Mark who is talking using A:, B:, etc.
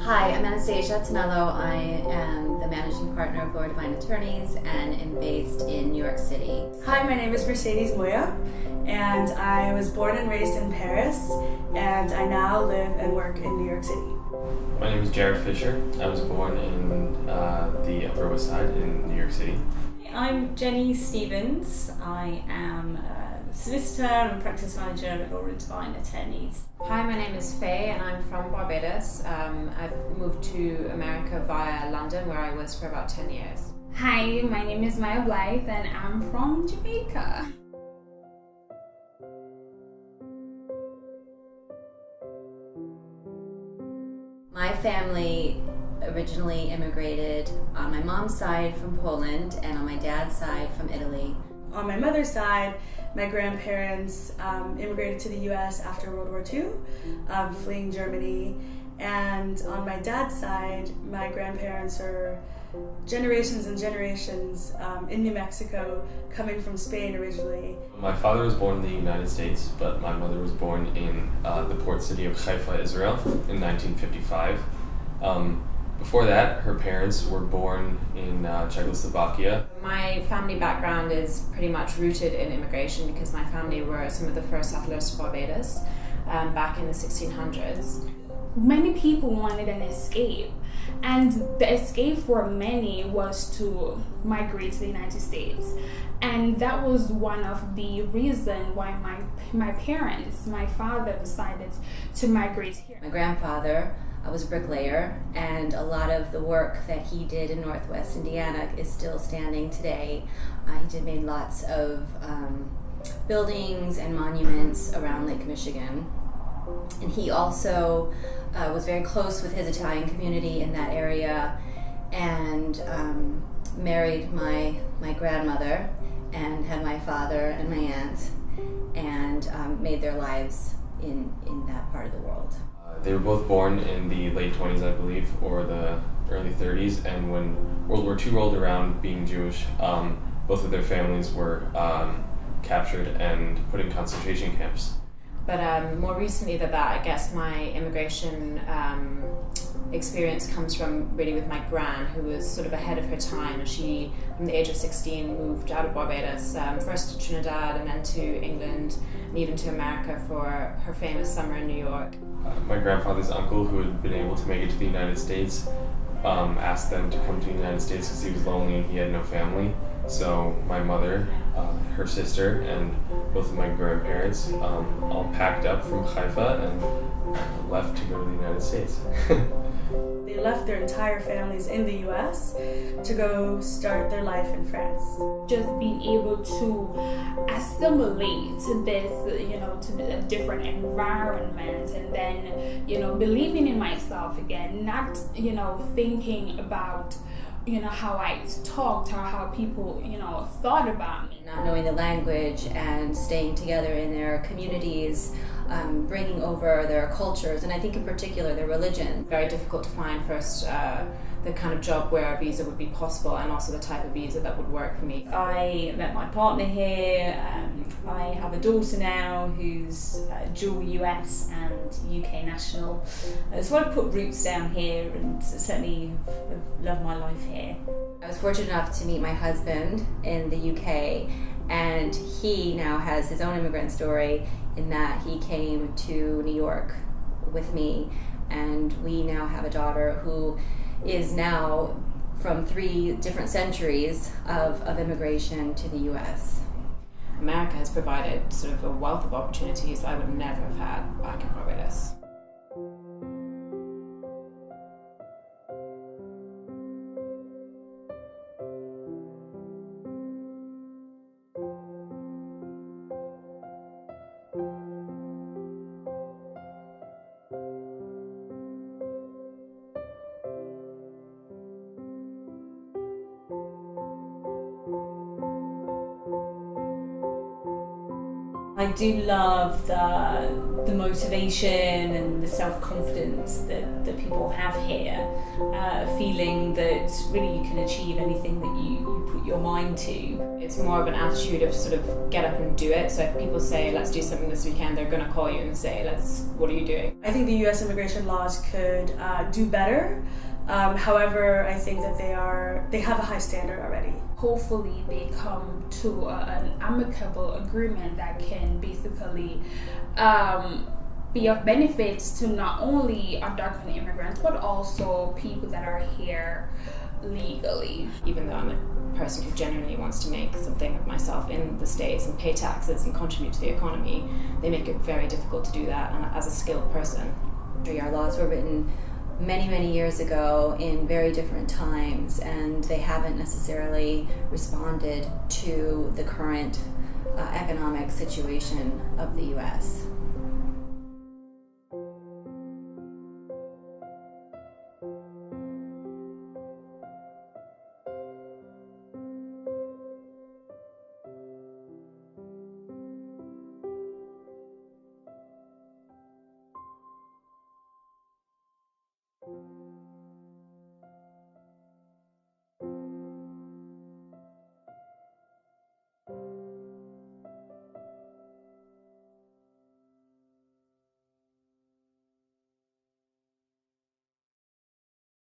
A: Hi, I'm Anastasia Tonello. I am the managing partner of Devine Attorneys and am based in New York City.
B: Hi, my name is Mercedes Moya, and I was born and raised in Paris, and I now live and work in New York City.
C: My name is Jared Fisher. I was born in the Upper West Side in New York City.
D: I'm Jenny Stevens. I am a solicitor and practice manager at Devine Attorneys.
A: Hi, my name is Faye and I'm from Barbados. I've moved to America via London where I was for about 10 years.
E: Hi, my name is Maya Blythe and I'm from Jamaica.
A: My family originally immigrated on my mom's side from Poland and on my dad's side from Italy.
B: On my mother's side, my grandparents immigrated to the US after World War II, fleeing Germany. And on my dad's side, my grandparents are generations and generations in New Mexico, coming from Spain originally.
C: My father was born in the United States, but my mother was born in the port city of Haifa, Israel in 1955. Before that, her parents were born in Czechoslovakia.
A: My family background is pretty much rooted in immigration because my family were some of the first settlers to Barbados back in the 1600s.
E: Many people wanted an escape, and the escape for many was to migrate to the United States. And that was one of the reasons why my parents, my father decided to migrate here.
A: My grandfather was a bricklayer, and a lot of the work that he did in Northwest Indiana is still standing today. He made lots of buildings and monuments around Lake Michigan. And he also was very close with his Italian community in that area and married my grandmother and had my father and my aunt and made their lives in that part of the world.
C: They were both born in the late 20s, I believe, or the early 30s, and when World War II rolled around, being Jewish, both of their families were captured and put in concentration camps.
A: But more recently than that, I guess my immigration experience comes from really with my gran, who was sort of ahead of her time. And she, from the age of 16, moved out of Barbados, first to Trinidad and then to England and even to America for her famous summer in New York.
C: My grandfather's uncle, who had been able to make it to the United States, asked them to come to the United States because he was lonely and he had no family. So my mother, her sister, and both of my grandparents all packed up from Haifa and left to go to the United States.
B: They left their entire families in the US to go start their life in France.
E: Just being able to assimilate to this, to a different environment, and then, believing in myself again, not, thinking about how I talked or how people, thought about me.
A: Not knowing the language and staying together in their communities, bringing over their cultures, and I think in particular their religion. Very difficult to find first the kind of job where a visa would be possible and also the type of visa that would work for me.
D: I met my partner here. I have a daughter now who's dual US and UK national. So I've put roots down here and certainly have loved my life here.
A: I was fortunate enough to meet my husband in the UK, and he now has his own immigrant story in that he came to New York with me, and we now have a daughter who is now from 3 different centuries of immigration to the US. America has provided sort of a wealth of opportunities I would never have had back in Barbados.
D: I do love the the motivation and the self-confidence that people have here, feeling that really you can achieve anything that you put your mind to.
F: It's more of an attitude of sort of get up and do it. So if people say, let's do something this weekend, they're going to call you and say, what are you doing?
B: I think the US immigration laws could do better. However, I think that they have a high standard already.
E: Hopefully they come to an amicable agreement that can basically be of benefits to not only undocumented immigrants but also people that are here legally.
F: Even though I'm a person who genuinely wants to make something of myself in the States and pay taxes and contribute to the economy, they make it very difficult to do that as a skilled person.
A: Our laws were written many years ago in very different times, and they haven't necessarily responded to the current economic situation of the US.